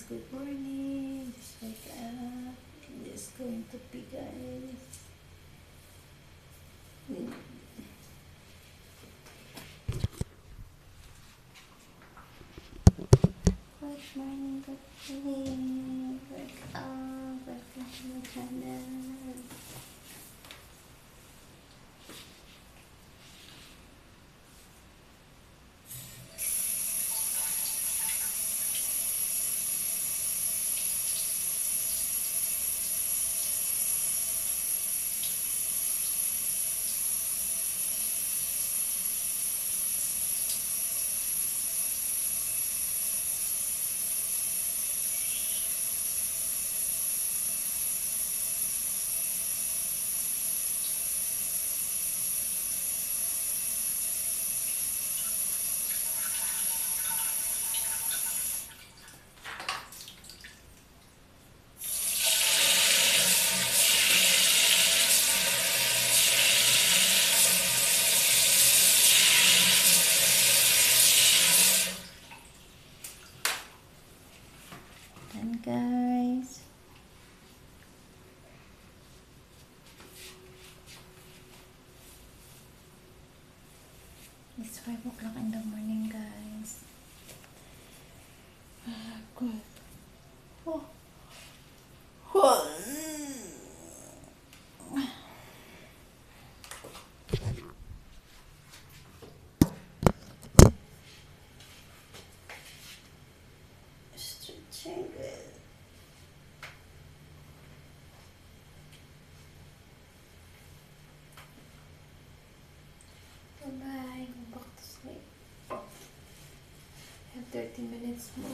good morning. Just wake up. I'm just going to pee, guys. Good morning, good morning. Wake up. Welcome to my channel. And guys, it's 5 o'clock in the morning, guys. Good. Oh. Oh. Stretching it. Bye-bye. Go back to sleep. I have 30 minutes more.